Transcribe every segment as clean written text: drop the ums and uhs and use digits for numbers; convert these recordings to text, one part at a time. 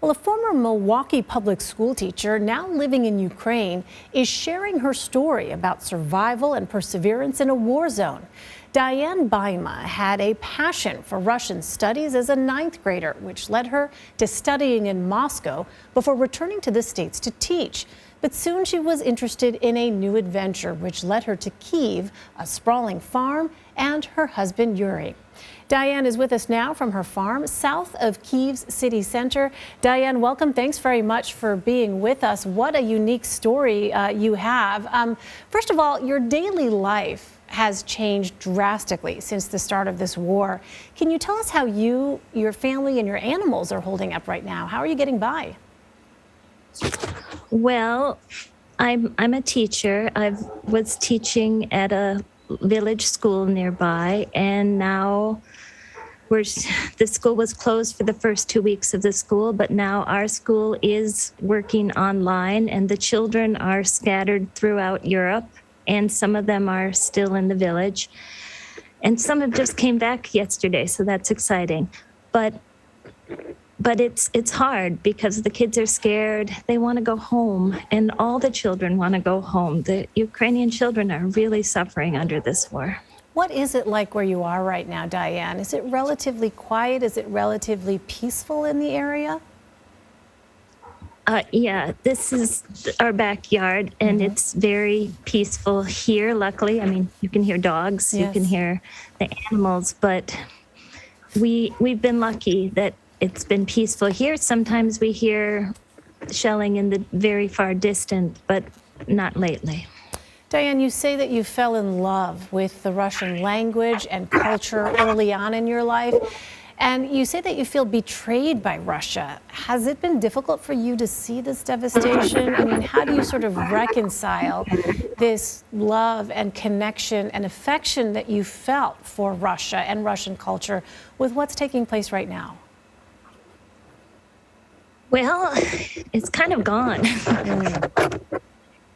Well, a former Milwaukee public school teacher, now living in Ukraine, is sharing her story about survival and perseverance in a war zone. Diane Baima had a passion for Russian studies as a ninth grader, which led her to studying in Moscow before returning to the States to teach. But soon she was interested in a new adventure, which led her to Kyiv, a sprawling farm, and her husband, Yuri. Diane is with us now from her farm south of Kyiv's city center. Diane, welcome. Thanks very much for being with us. What a unique story you have. First of all, your daily life has changed drastically since the start of this war. Can you tell us how you, your family, and your animals are holding up right now? How are you getting by? Well, I'm a teacher. I was teaching at a village school nearby, and now the school was closed for the first 2 weeks of the school, but now our school is working online, and the children are scattered throughout Europe, and some of them are still in the village, and some have just came back yesterday, so that's exciting. But it's hard because the kids are scared. They want to go home, and all the children want to go home. The Ukrainian children are really suffering under this war. What is it like where you are right now, Diane? Is it relatively quiet? Is it relatively peaceful in the area? Yeah, this is our backyard, and it's very peaceful here, luckily. I mean, you can hear dogs, Yes. you can hear the animals, but we've been lucky that it's been peaceful here. Sometimes we hear shelling in the very far distant, but not lately. Diane, you say that you fell in love with the Russian language and culture early on in your life, and you say that you feel betrayed by Russia. Has it been difficult for you to see this devastation? I mean, how do you sort of reconcile this love and connection and affection that you felt for Russia and Russian culture with what's taking place right now? Well, it's kind of gone.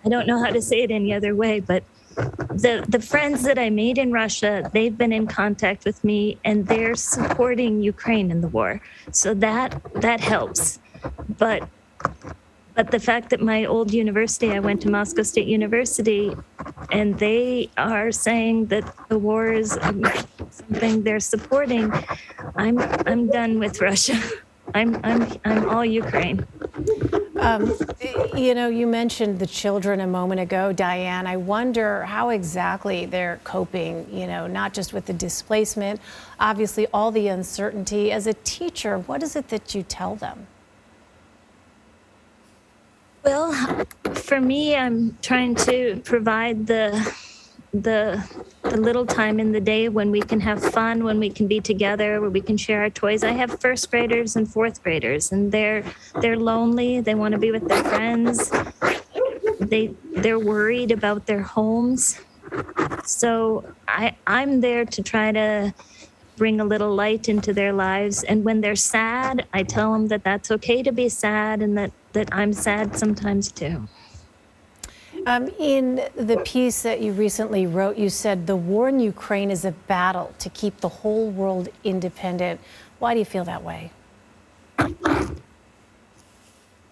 I don't know how to say it any other way, but the friends that I made in Russia, they've been in contact with me, and they're supporting Ukraine in the war. So that helps. But the fact that my old university, I went to Moscow State University, and they are saying that the war is something they're supporting, I'm done with Russia. I'm all Ukraine. You know, you mentioned the children a moment ago, Diane. I wonder how exactly they're coping, you know, not just with the displacement, obviously all the uncertainty. As a teacher, what is it that you tell them? Well, for me, I'm trying to provide the little time in the day when we can have fun, when we can be together, where we can share our toys. I have first graders and fourth graders, and they're lonely. They want to be with their friends. They're worried about their homes. So I'm there to try to bring a little light into their lives. And when they're sad, I tell them that that's okay to be sad, and that I'm sad sometimes too. In the piece that you recently wrote, you said the war in Ukraine is a battle to keep the whole world independent. Why do you feel that way?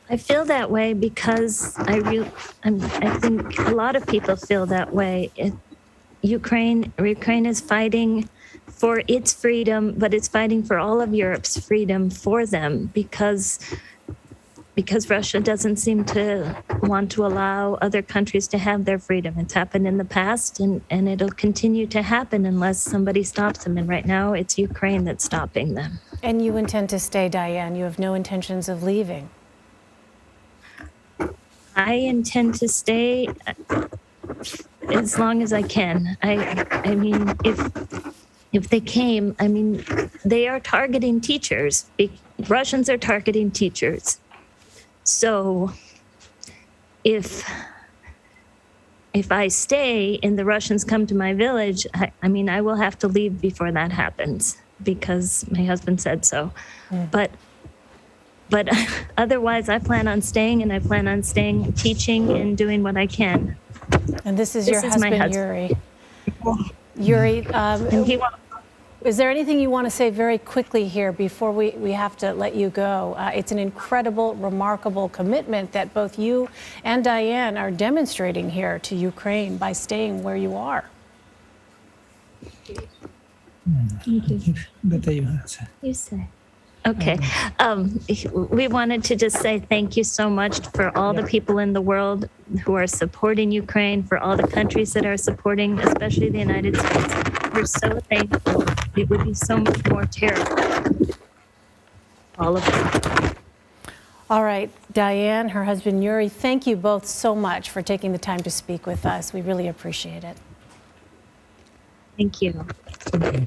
I feel that way because I think a lot of people feel that way. Ukraine is fighting for its freedom, but it's fighting for all of Europe's freedom for them because Russia doesn't seem to want to allow other countries to have their freedom. It's happened in the past, and it'll continue to happen unless somebody stops them. And right now, it's Ukraine that's stopping them. And you intend to stay, Diane? You have no intentions of leaving? I intend to stay as long as I can. I mean, if they came, I mean, they are targeting teachers. Russians are targeting teachers. So if I stay and the Russians come to my village, I mean, I will have to leave before that happens because my husband said so. But otherwise, I plan on staying, and I plan on staying, teaching, and doing what I can. And this is your husband, Yuri. Yuri, and Is there anything you want to say very quickly here before we have to let you go? It's an incredible, remarkable commitment that both you and Diane are demonstrating here to Ukraine by staying where you are. Thank you. Better you answer. You say. Okay. We wanted to just say thank you so much for all the people in the world who are supporting Ukraine, for all the countries that are supporting, especially the United States. We're so thankful. It would be so much more terrible. All of us. All right, Diane, her husband Yuri, thank you both so much for taking the time to speak with us. We really appreciate it. Thank you. Okay.